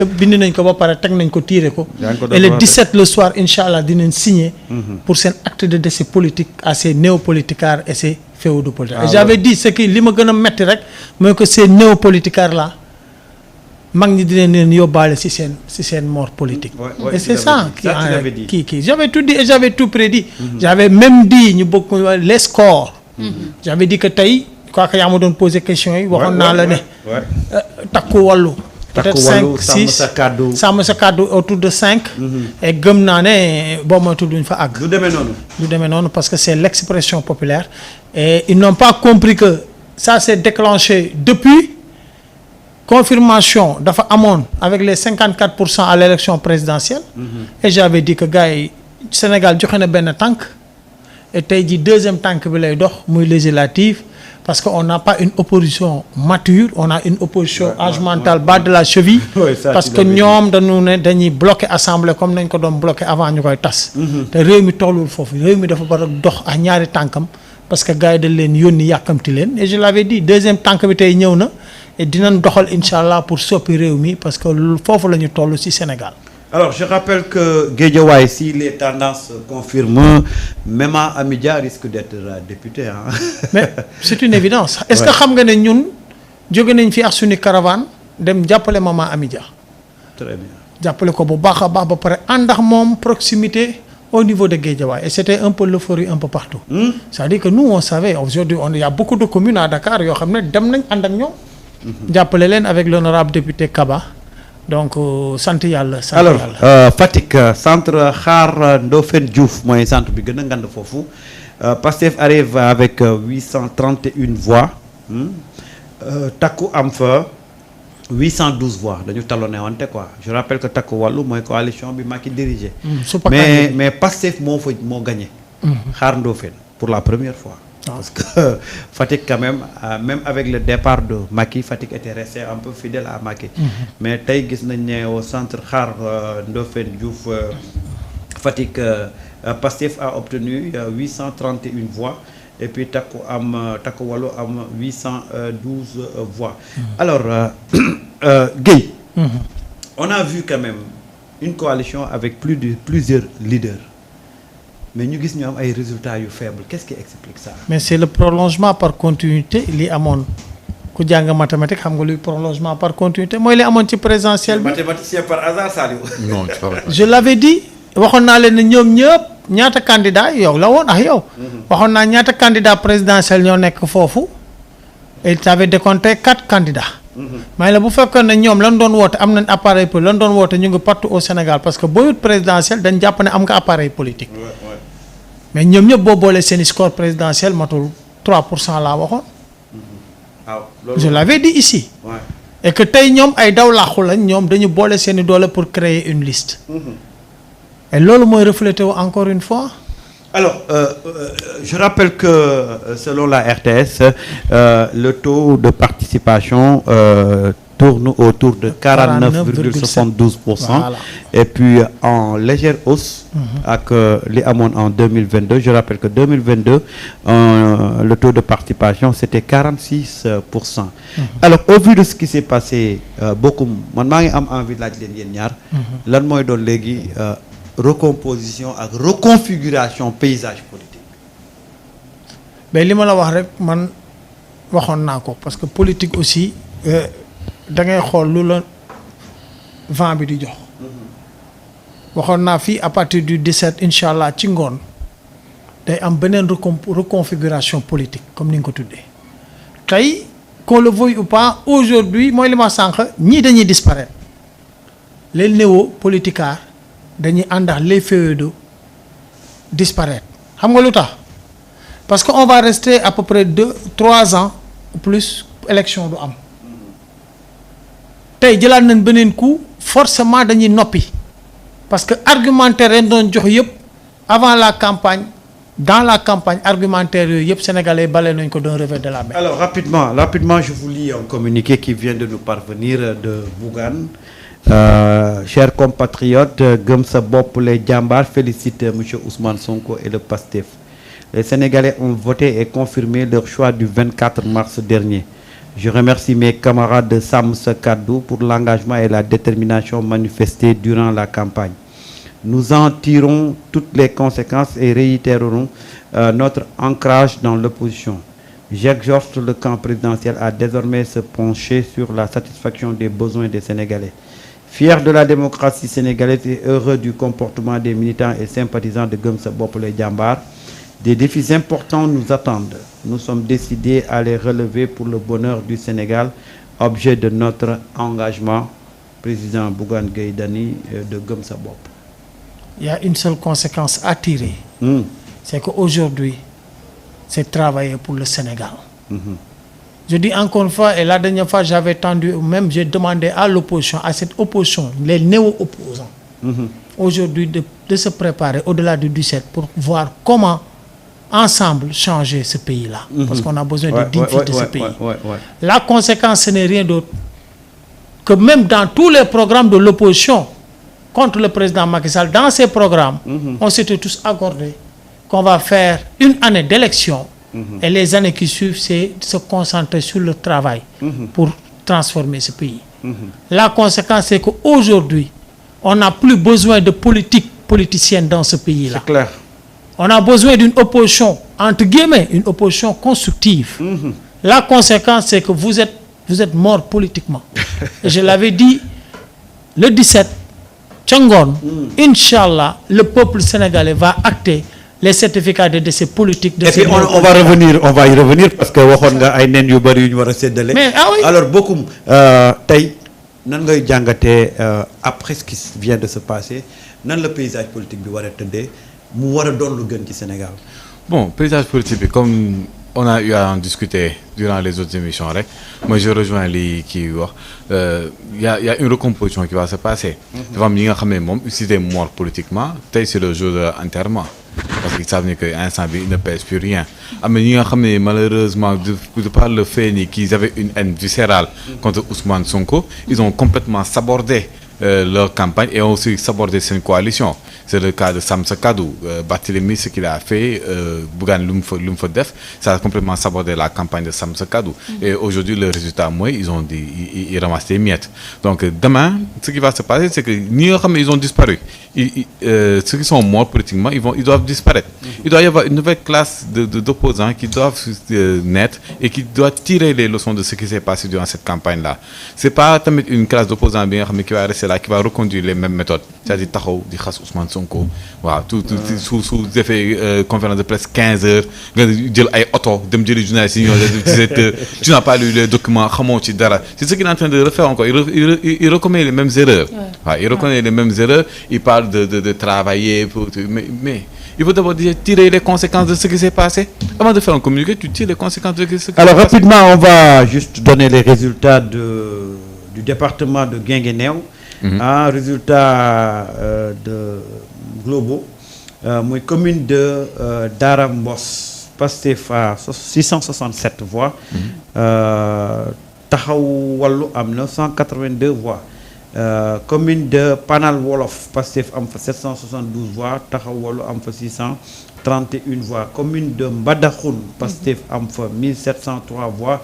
bind nañ ko ba pare teg nañ ko tiré ko. Et le 17 le soir incha allah dinañ signer. pour seen acte de décès politique à ces néopoliticards et ces féodopoliticards. Et j'avais dit ce qui li ma gën a metti rek mooy que ces néopoliticards là mag ñi dinañ leen yóbbaale ci seen mort politique. Et c'est ça qui j'avais tout dit et j'avais tout prédit. J'avais même dit ñu bokk les scores. J'avais dit que tey quoi que yaa ma doon poser question yi. waxoon naa la ne. takku wàllu. peut-être 5 6 sàmm sa kàddu autour de 5. et gëm naa ne boo moytu duñ fa àgg. du demee noonu parce que c'est l'expression populaire et ils n'ont pas compris que ça s'est déclenché depuis confirmation dafa amoon avec les 54% à l'élection présidentielle. Et j'avais dit que gars yi Sénégal joxe na benn tànk et tey ji deuxième tànk bi lay dox muy législative. Parce qu'on n'a pas une opposition mature, on a une opposition âge mental bas de la cheville. Parce que ñoom dañu ne dañuy bloquer assemblée comme nañ ko doon bloquer avant ñu koy tas. te réew mi tollul foofu réew mi dafa war a dox ak ñaari tànkam parce que gars yi dañ leen yónni yàkkamti leen et je l'avais dit deuxième tànk bi tey ñëw na et dinañ doxal incha allah pour soppi réew mi parce que foofu la ñu toll ci Sénégal. Alors, je rappelle que Guédiawaye, si les tendances confirment, Mema Amidia risque d'être député. Hein? Mais c'est une évidence. Est-ce que xam nga ne ñun jóge nañ fi ak suñu caravane dem jàppale Mama Amidia. Très bien. jàppale ko bu baax a baax ba pare ànd ak moom proximité au niveau de Guédiawaye et c'était un peu l'euphorie un peu partout. C'est-à-dire que nous on savait aujourd'hui il y a beaucoup de communes à Dakar yoo xam ne dem nañ ànd ak ñoom. jàppale leen avec l'honorable député Kaba. Donc sant yàlla. alors Fatick centre Xaar Ndofène Diouf mooy centre bi gën a ngand foofu Pastef arrive avec 831 voix Takku am fa 812 voix dañu talonné wante quoi je rappelle que Takku Wallu mooy coalition bi Macky dirigé. mais Pastef moo gagné. Xaar Ndofène pour la première fois. Parce que Fatick quand même avec le départ de Macky Fatick était resté un peu fidèle à Macky. Mais tey gis nañ ne au centre Xaar Ndofène Diouf Fatick Pastef a obtenu 831 voix et puis Takku Wallu am 812 voix. Alors Guèye. On a vu quand même une coalition avec plusieurs leaders. Mais ñu gis ñu am ay résultats yu faibles qu'est-ce qui explique ça. Mais c'est le prolongement par continuité li amoon ku jàng mathématique xam nga luy prolongement par continuité mooy li amoon ci présidentielle bi. mathématicien par hasard Saliou. non je l'avais dit waxoon naa leen ne ñoom ñëpp ñaata candidat yow la woon ak yow. waxoon naa ñaata candidat présidentiel ñoo nekk foofu et tu avais décompté 4 candidats. mais la bu fekkoon ne ñoom lan doon woote am nañ appareil politique lan doon woote ñu ngi partout au Sénégal parce que booy wut présidentiel dañ jàpp ne am nga appareil politique. mais ñoom ñëpp boo boolee seen score présidentiel matul 3% laa waxoon. je l'avais dit ici. et que tey ñoom ay daw làqu lañ ñoom dañu boole seen i doole pour créer une liste. et loolu mooy reflété wu encore une fois. Alors je rappelle que selon la RTS le taux de participation tourne autour de 49,72%. Voilà. Et puis en légère hausse ak li amoon en 2022 je rappelle que 2022 le taux de participation c'était 46%. Alors au vu de ce qui s'est passé beaucoup man maa ngi am envie laaj leen yéen ñaar lan mooy doon léegi recomposition ak reconfiguration paysage politique. mais li ma la wax rek man waxoon naa ko parce que politique aussi da ngay xool lu la vent bi di jox. waxoon naa fii à partir du 17 incha allah ci ngoon day am beneen reconfiguration politique comme ni nga ko tuddee tey qu'on le veuille ou pas aujourd'hui mooy li ma sànq ñii dañuy disparaître les néo-politicards dañuy àndax les féodaux disparaître xam nga lu tax parce que on va rester à peu près 2-3 ans ou plus élection du am tey jëlaat nañ beneen coup forcément dañuy noppi parce que argumentaire yi doon jox yëpp avant la campagne dans la campagne argumentaire yooyu yëpp sénégalais bale nañ ko d'un revers de la main. Alors rapidement je vous lis un communiqué qui vient de nous parvenir de Bougane. Chers compatriotes, Gëm Sa Bopp les jàmbaar félicite monsieur Ousmane Sonko et le PASTEF. Les Sénégalais ont voté et confirmé leur choix du 24 mars dernier. Je remercie mes camarades de Sam Sa Kaddu pour l'engagement et la détermination manifestée durant la campagne. Nous en tirons toutes les conséquences et réitérerons notre ancrage dans l'opposition. J'exhorte le camp présidentiel à désormais se pencher sur la satisfaction des besoins des Sénégalais. Fier de la démocratie sénégalaise et heureux du comportement des militants et sympathisants de Gëm Sa Bopp Les Jambar, des défis importants nous attendent. Nous sommes décidés à les relever pour le bonheur du Sénégal, objet de notre engagement. Président Bougane Gueye Dany de Gëm Sa Bopp. Il y a une seule conséquence à tirer. C'est qu'aujourd'hui, c'est travailler pour le Sénégal. Je dis encore une fois, et la dernière fois j'avais tendu, même j'ai demandé à l'opposition, à cette opposition, les néo-opposants, aujourd'hui de se préparer au-delà du 17 pour voir comment ensemble changer ce pays-là. Parce qu'on a besoin de dignité de ce pays. La conséquence, ce n'est rien d'autre que même dans tous les programmes de l'opposition contre le président Macky Sall, dans ces programmes, on s'était tous accordés qu'on va faire une année d'élection. Et les années qui suivent, c'est de se concentrer sur le travail pour transformer ce pays. La conséquence, c'est qu'aujourd'hui, on n'a plus besoin de politicienne dans ce pays-là. C'est clair. On a besoin d'une opposition, entre guillemets, une opposition constructive. La conséquence, c'est que vous êtes mort politiquement. Et je l'avais dit, le 17, Tchangon, Inch'Allah, le peuple sénégalais va acter les certificats de décès politiques de ces. Et puis on va y revenir parce que waxoon nga ay nen yu bari yu ñu war a séddale. Mais oui. Alors Bocoum tey nan ngay jàngatee après ce qui vient de se passer nan le paysage politique bi war a tëddee mu war a doon lu gën ci Sénégal. Bon, paysage politique bi comme on a eu à en discuter durant les autres émissions rek moi je rejoins li kii wax y a une recomposition qui va se passer. dafa am ñi nga xam ne moom si c'est mort politiquement tey c'est le jour de l'enterrement. Parce qu'ils savent que instant bi ils ne pèsent plus rien. am na ñi nga xam ne malheureusement de par le fait ni qu'ils avaient une haine viscérale contre Ousmane Sonko, ils ont complètement sabordé leur campagne et ont aussi sabordé cette coalition. C'est le cas de Sam Sa Kaddu, Barthélémy, ce qu'il a fait, Bougane lu mu fa def, ça a complètement sabordé la campagne de Sam Sa Kaddu. Et aujourd'hui le résultat mooy ils ramassent des miettes. Donc demain, ce qui va se passer, c'est que ñi nga xam ne ils ont disparu. Ceux qui sont morts politiquement, ils doivent disparaître. Il doit y avoir une nouvelle classe d'opposants qui doivent naître et qui doivent tirer les leçons de ce qui s'est passé durant cette campagne-là. C'est pas tamit une classe d'opposants bi nga xam ne qui va rester là, qui va reconduire les mêmes méthodes. C'est-à-dire taxaw di xas Ousmane Sonko. Waaw tout su defee conférence de presse 15 heures nga jël ay oto dem jëli journaliste yi ñoo 17 heures. Tu n'as pas lu les documents, xamoo ci dara. C'est ce qu'il est en train de refaire encore. Il reconnaît les mêmes erreurs. Waaw, il reconnaît les mêmes erreurs. Il parle de travailler pour mais il faut d'abord tirer les conséquences de ce qui s'est passé. Avant de faire un communiqué, tu tires les conséquences de ce qui s'est passé. Alors rapidement, on va juste donner les résultats du département de Guinguinéo. Résultats de globaux. Muy commune de Dara Mboss, Pastef à 667 voix. Taxawu Wallu am na 182 voix. Commune de Panal Wolof, Pastef am fa 772 voix, Taxawu Wallu am fa 631 voix. Commune de Mbadakhoune, Pastef am fa 1703 voix